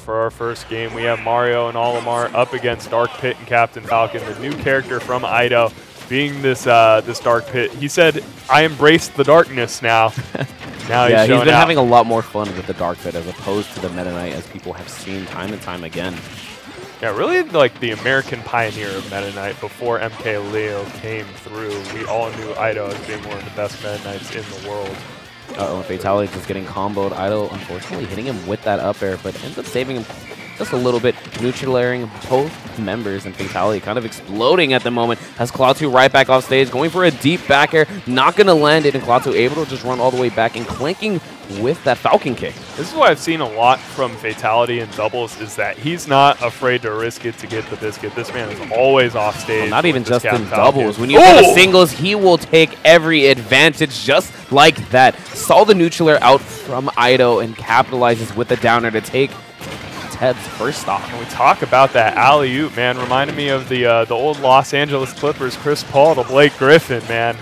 for our first game. We have Mario and Olimar up against Dark Pit and Captain Falcon, the new character from Ido, being this this Dark Pit. He said, "I embrace the darkness now." Now yeah, he's been out. having a lot more fun with the Dark Pit as opposed to the Meta Knight, as people have seen time and time again. Yeah, really like the American pioneer of Meta Knight before MK Leo came through. We all knew Ido as being one of the best Meta Knights in the world. Uh-oh, Fatality just getting comboed. Ido, unfortunately, hitting him with that up air, but ends up saving him just a little bit, neutralizing both members, and Fatality kind of exploding at the moment as Klaatu right back off stage, going for a deep back air, not going to land it, and Klaatu able to just run all the way back and clinking with that Falcon kick. This is what I've seen a lot from Fatality in doubles, is that he's not afraid to risk it to get the biscuit. This man is always off stage. Well, not even just in Falcon. doubles. When you go to singles, he will take every advantage just like that. Saw the neutral out from Ido and capitalizes with the downer to take Teb's first stop. And we talk about that alley-oop, man. Reminded me of the old Los Angeles Clippers, Chris Paul to Blake Griffin, man.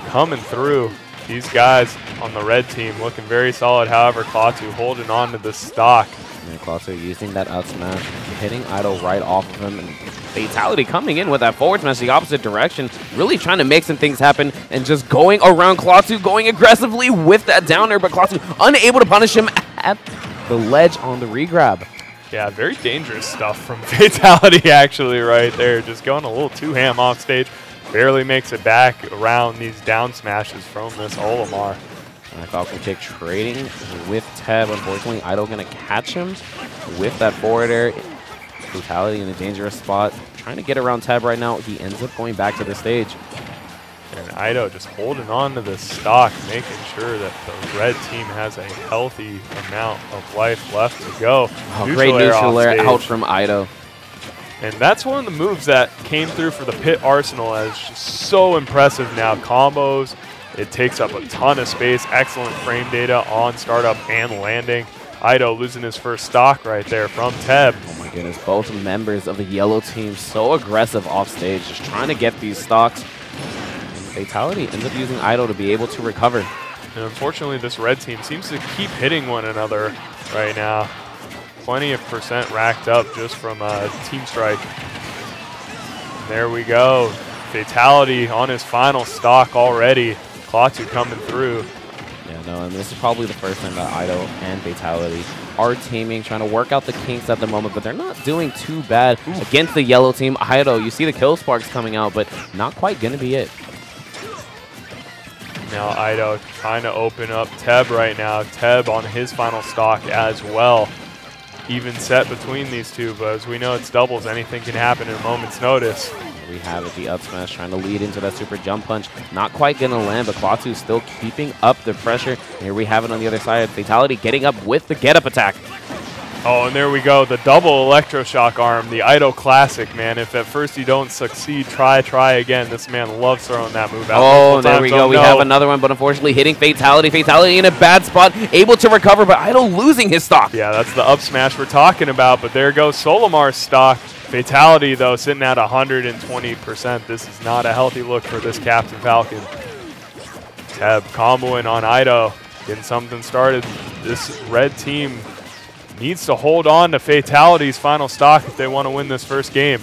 Coming through. These guys on the red team looking very solid. However, Klaatu holding on to the stock. And Klaatu using that up smash, hitting Ido right off of him. And Fatality coming in with that forward smash the opposite direction, really trying to make some things happen and just going around Klaatu, going aggressively with that downer, but Klaatu unable to punish him at the ledge on the regrab. Yeah, very dangerous stuff from Fatality actually right there. Just going a little too ham off stage. Barely makes it back around these down smashes from this Olimar. Falcon kick trading with Teb. Unfortunately, Ido going to catch him with that forward air. Fatality in a dangerous spot. Trying to get around Teb right now. He ends up going back to the stage. And Ido just holding on to the stock, making sure that the red team has a healthy amount of life left to go. Oh, great neutral air out from Ido. And that's one of the moves that came through for the Pit Arsenal as just so impressive now. Combos, it takes up a ton of space. Excellent frame data on startup and landing. Ido losing his first stock right there from Teb. Oh my goodness, both members of the yellow team so aggressive off stage, just trying to get these stocks. And Fatality ends up using Ido to be able to recover. And unfortunately, this red team seems to keep hitting one another right now. Plenty of percent racked up just from Team Strike. And there we go. Fatality on his final stock already. Klaatu coming through. Yeah, no, and this is probably the first time that Ido and Fatality are teaming, trying to work out the kinks at the moment, but they're not doing too bad against the yellow team. Ido, you see the kill sparks coming out, but not quite going to be it. Now Ido trying to open up Teb right now. Teb on his final stock as well. Even set between these two, but as we know, it's doubles. Anything can happen in a moment's notice. We have it, the up smash trying to lead into that super jump punch. Not quite going to land, but Klaatu still keeping up the pressure. Here we have it on the other side. Fatality getting up with the get-up attack. Oh, and there we go. The double electroshock arm, the Ido classic, man. If at first you don't succeed, try again. This man loves throwing that move out. Oh, there we go. We have another one, but unfortunately hitting Fatality. Fatality in a bad spot, able to recover, but Ido losing his stock. Yeah, that's the up smash we're talking about, but there goes Solimar's stock. Fatality, though, sitting at 120%. This is not a healthy look for this Captain Falcon. Teb comboing on Ido, getting something started. This red team needs to hold on to Fatality's final stock if they want to win this first game.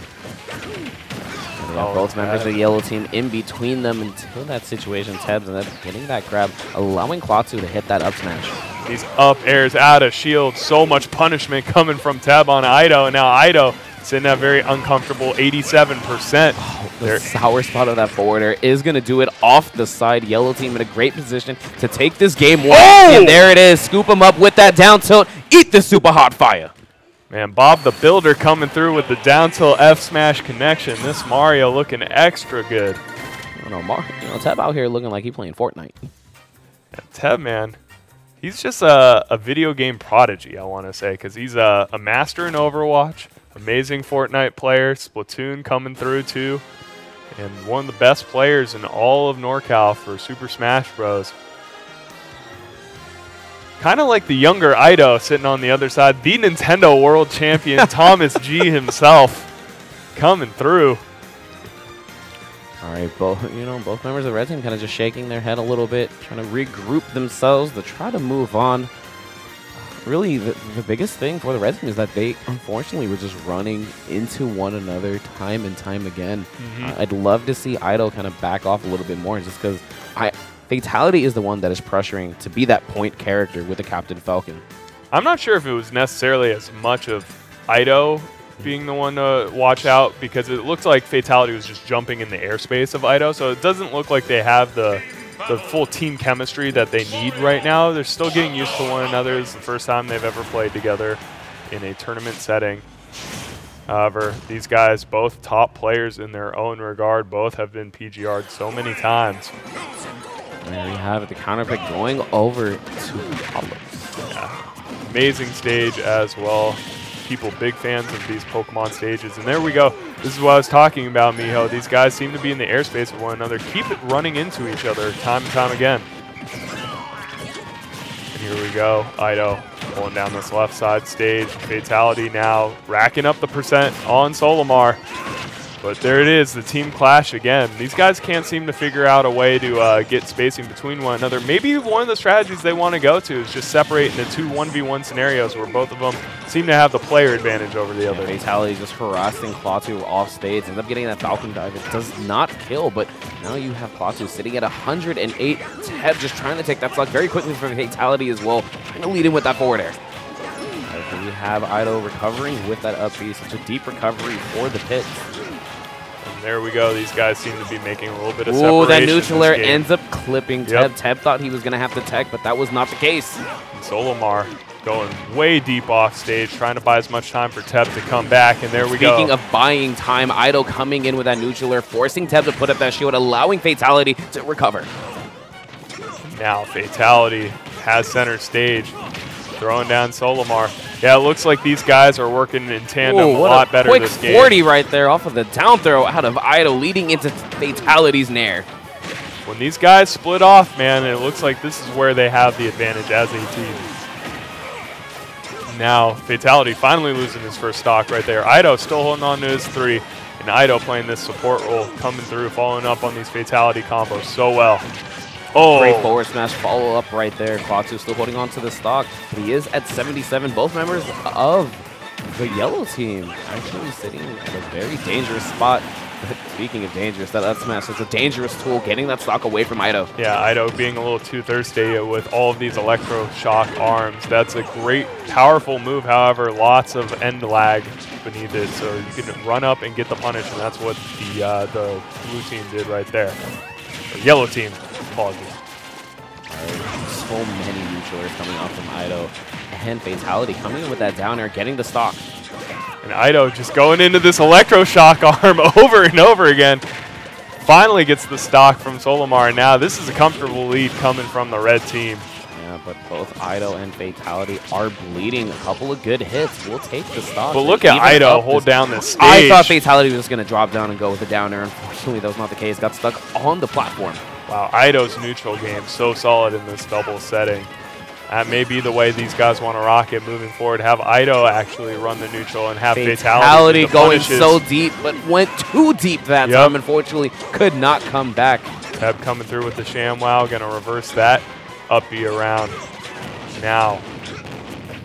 Both members of the yellow team in between them until that situation. Teb's and then getting that grab, allowing Klaatu to hit that up smash. These up airs out of shield. So much punishment coming from Teb on Ido. And now Ido sitting at a very uncomfortable 87%. Oh, the sour spot of that forward air is going to do it off the side. Yellow team in a great position to take this game one. And there it is. Scoop him up with that down tilt. Eat the super hot fire. Man, Bob the Builder coming through with the down tilt F smash connection. This Mario looking extra good. I don't know, Teb out here looking like he's playing Fortnite. Yeah, Teb, man, he's just a video game prodigy, I want to say, because he's a master in Overwatch, amazing Fortnite player, Splatoon coming through too, and one of the best players in all of NorCal for Super Smash Bros. Kind of like the younger Ido sitting on the other side. The Nintendo World Champion, Thomas G himself, coming through. All right, both members of the red team kind of just shaking their head a little bit, trying to regroup themselves to try to move on. really the biggest thing for the red team is that they unfortunately were just running into one another time and time again. I'd love to see Idol kind of back off a little bit more, just because Fatality is the one that is pressuring to be that point character with the Captain Falcon. I'm not sure if it was necessarily as much of Ido being the one to watch out, because it looked like Fatality was just jumping in the airspace of Ido, so it doesn't look like they have the full team chemistry that they need right now. They're still getting used to one another. It's the first time they've ever played together in a tournament setting. However, these guys, both top players in their own regard, both have been PGR'd so many times. There we have it, the counter pick going over to Olives. Yeah. Amazing stage as well. People big fans of these Pokemon stages. And there we go. This is what I was talking about, Miho. These guys seem to be in the airspace with one another. Keep it running into each other time and time again. And here we go. Ido pulling down this left side stage. Fatality now racking up the percent on Solimar. But there it is, the team clash again. These guys can't seem to figure out a way to get spacing between one another. Maybe one of the strategies they want to go to is just separate into two 1v1 scenarios where both of them seem to have the player advantage over the other. Fatality just harassing Klaatu off stage, ends up getting that Falcon dive. It does not kill, but now you have Klaatu sitting at 108. Teb just trying to take that slot very quickly for Fatality as well, trying to lead in with that forward air. We have Ido recovering with that up B, such a deep recovery for the pits. There we go. These guys seem to be making a little bit of separation. Oh, that neutral air ends up clipping Teb. Yep. Teb thought he was going to have to tech, but that was not the case. And Solimar going way deep off stage, trying to buy as much time for Teb to come back, and there we go. Speaking of buying time, Ido coming in with that neutral air, forcing Teb to put up that shield, allowing Fatality to recover. Now Fatality has center stage, throwing down Solimar. Yeah, it looks like these guys are working in tandem a lot better this game. Quick 40 right there off of the down throw out of Ido, leading into Fatality's nair. When these guys split off, man, it looks like this is where they have the advantage as a team. Now, Fatality finally losing his first stock right there. Ido still holding on to his 3, and Ido playing this support role, coming through, following up on these Fatality combos so well. Oh, great forward smash follow up right there. Klaatu still holding on to the stock, but he is at 77. Both members of the yellow team actually sitting at a very dangerous spot. Speaking of dangerous, that up smash is a dangerous tool, getting that stock away from Ido. Yeah, Ido being a little too thirsty with all of these electroshock arms. That's a great, powerful move. However, lots of end lag beneath it, so you can run up and get the punish, and that's what the blue team did right there. Or yellow team. Apologies. So many neutralers coming off from Ido, and Fatality coming in with that down air, getting the stock. And Ido just going into this electroshock arm over and over again. Finally gets the stock from Solimar, and now this is a comfortable lead coming from the red team. Yeah, but both Ido and Fatality are bleeding. A couple of good hits. We'll take the stock. But look at Ido hold down this stage. I thought Fatality was going to drop down and go with the down air. Unfortunately, that was not the case. Got stuck on the platform. Wow, Ido's neutral game so solid in this double setting. That may be the way these guys want to rock it moving forward. Have Ido actually run the neutral and have Fatality going so deep, but went too deep that time. Unfortunately, could not come back. Teb coming through with the ShamWow, going to reverse that up B around. Now,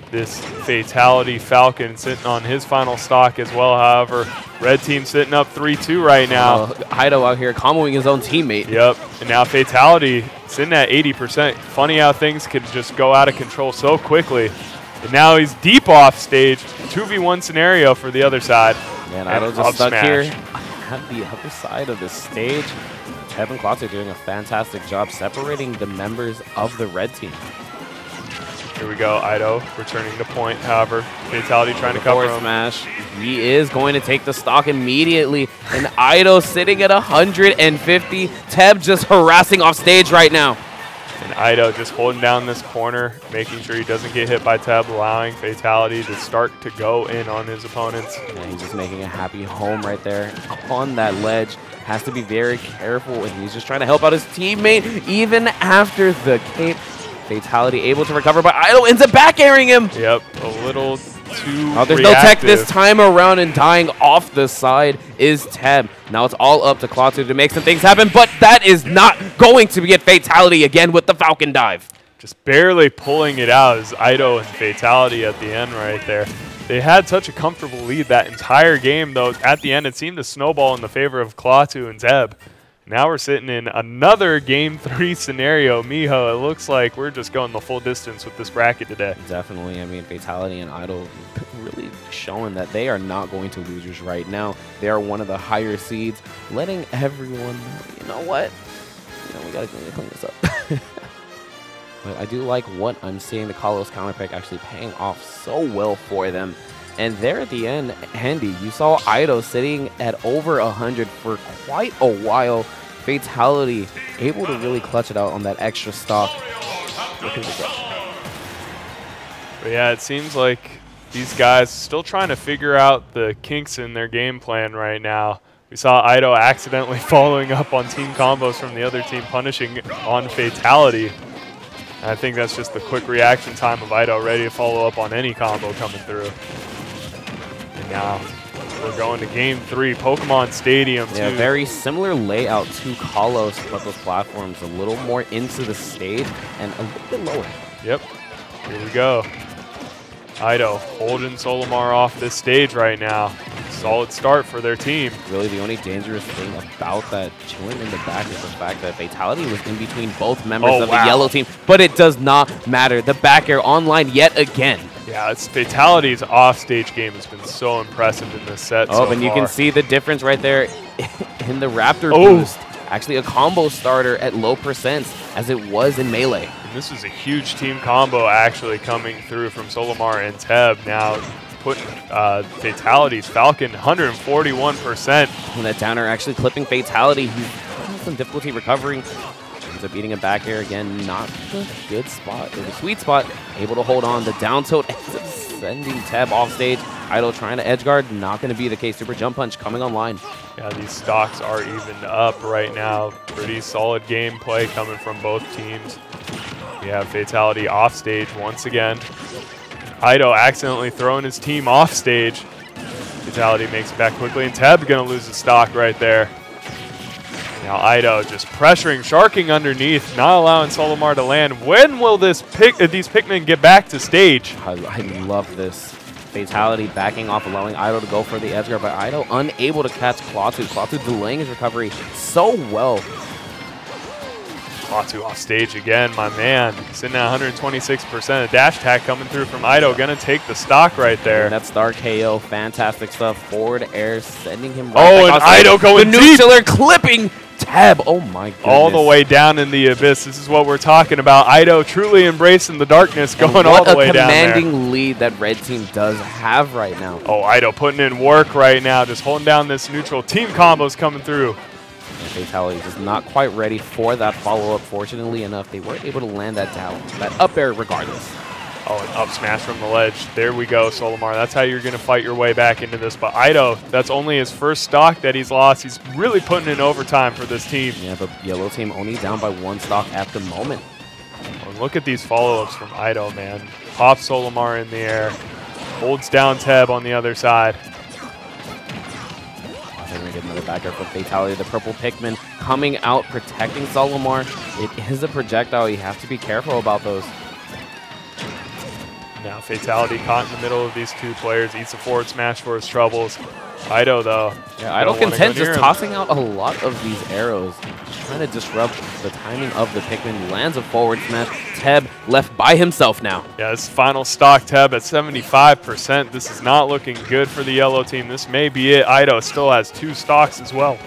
this Fatality Falcon sitting on his final stock as well. However, red team sitting up 3-2 right now. Ido out here comboing his own teammate. Yep, and now Fatality sitting at 80%. Funny how things can just go out of control so quickly. And now he's deep off stage. 2v1 scenario for the other side. And Ido's just stuck here at the other side of the stage. Teb and Klaatu doing a fantastic job separating the members of the red team. Here we go, Ido returning to point. However, Fatality trying to cover him. Smash. He is going to take the stock immediately. And Ido sitting at 150. Teb just harassing off stage right now. And Ido just holding down this corner, making sure he doesn't get hit by Teb, allowing Fatality to start to go in on his opponents. Yeah, he's just making a happy home right there on that ledge. Has to be very careful, and he's just trying to help out his teammate even after the cape. Fatality able to recover, but Ido ends up back airing him. Yep, a little too there's no tech this time around, and dying off the side is Teb. Now it's all up to Klaatu to make some things happen, but that is not going to get Fatality again with the Falcon dive. just barely pulling it out is Ido and Fatality at the end right there. They had such a comfortable lead that entire game, though. At the end, it seemed to snowball in the favor of Klaatu and Zeb. Now we're sitting in another Game 3 scenario. Miho, it looks like we're just going the full distance with this bracket today. Definitely. I mean, Fatality and Idol really showing that they are not going to losers right now. They are one of the higher seeds, letting everyone know, you know what? You know, we got to clean this up. But I do like what I'm seeing. The Kalos counter pick actually paying off so well for them. And there at the end, Andy, you saw Ido sitting at over 100 for quite a while. Fatality able to really clutch it out on that extra stock. But yeah, it seems like these guys still trying to figure out the kinks in their game plan right now. We saw Ido accidentally following up on team combos from the other team, punishing on Fatality. And I think that's just the quick reaction time of Ido, ready to follow up on any combo coming through. And now we're going to Game 3, Pokemon Stadium. Yeah, very similar layout to Kalos, but those platforms a little more into the stage and a little bit lower. Yep, here we go. Ido holding Solimar off this stage right now. Solid start for their team. Really, the only dangerous thing about that chilling in the back is the fact that Fatality was in between both members of the yellow team, but it does not matter. The back air online yet again. Yeah, it's Fatality's off-stage game has been so impressive in this set so and you far. can see the difference right there in the Raptor boost. Actually a combo starter at low percents as it was in Melee. And this is a huge team combo actually coming through from Solimar and Teb. Now putting Fatality's Falcon 141%. And that downer actually clipping Fatality, who has some difficulty recovering. Ends up eating a back air again, not the good spot, or the sweet spot. Able to hold on. The down tilt ends up sending Teb off stage. Idol trying to edge guard, not going to be the case. Super jump punch coming online. Yeah, these stocks are evened up right now. Pretty solid gameplay coming from both teams. We have Fatality off stage once again. Ido accidentally throwing his team off stage. Fatality makes it back quickly, and Teb going to lose the stock right there. Now Ido just pressuring, sharking underneath, not allowing Solimar to land. When will these Pikmin get back to stage? I love this. Fatality backing off, allowing Ido to go for the edge guard, but Ido unable to catch Klaatu. Klaatu delaying his recovery so well. Klaatu off stage again, my man. Sitting at 126%. A dash attack coming through from Ido. Gonna take the stock right there. And that star KO, fantastic stuff. Forward air, sending him right back. And Ido going deep. The neutral clipping Teb. Oh my goodness. All the way down in the abyss. This is what we're talking about. Ido truly embracing the darkness, going all the way down there. What a commanding lead that red team does have right now. Oh, Ido putting in work right now, just holding down this neutral. Team combos coming through. Fatality is not quite ready for that follow-up. Fortunately enough, they were able to land that down, that up air regardless. Oh, an up smash from the ledge. There we go, Solimar. That's how you're going to fight your way back into this. But Ido, that's only his first stock that he's lost. He's really putting in overtime for this team. Yeah, the yellow team only down by one stock at the moment. Oh, look at these follow-ups from Ido, man. Pops Solimar in the air. Holds down Teb on the other side. They're going to get another back air from Fatality. The purple Pikmin coming out, protecting Solimar. It is a projectile. You have to be careful about those. Now Fatality caught in the middle of these two players. Eats a forward smash for his troubles. Ido, though. Yeah, Idol content just tossing out a lot of these arrows. Just trying to disrupt the timing of the Pikmin. Lands a forward smash. Teb left by himself now. Yeah, this final stock Teb at 75%. This is not looking good for the yellow team. This may be it. Ido still has two stocks as well.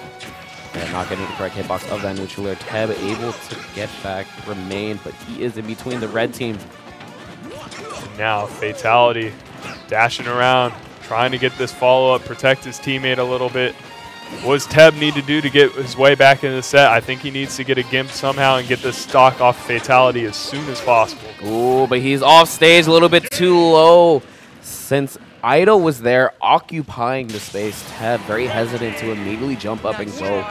Yeah, not getting the correct hitbox of that neutral air. Teb able to get back, remain, but he is in between the red team. And now Fatality dashing around, trying to get this follow-up, protect his teammate a little bit. What does Teb need to do to get his way back into the set? I think he needs to get a Gimp somehow and get this stock off Fatality as soon as possible. Ooh, but he's off stage a little bit too low. Since Ido was there occupying the space, Teb very hesitant to immediately jump up and go.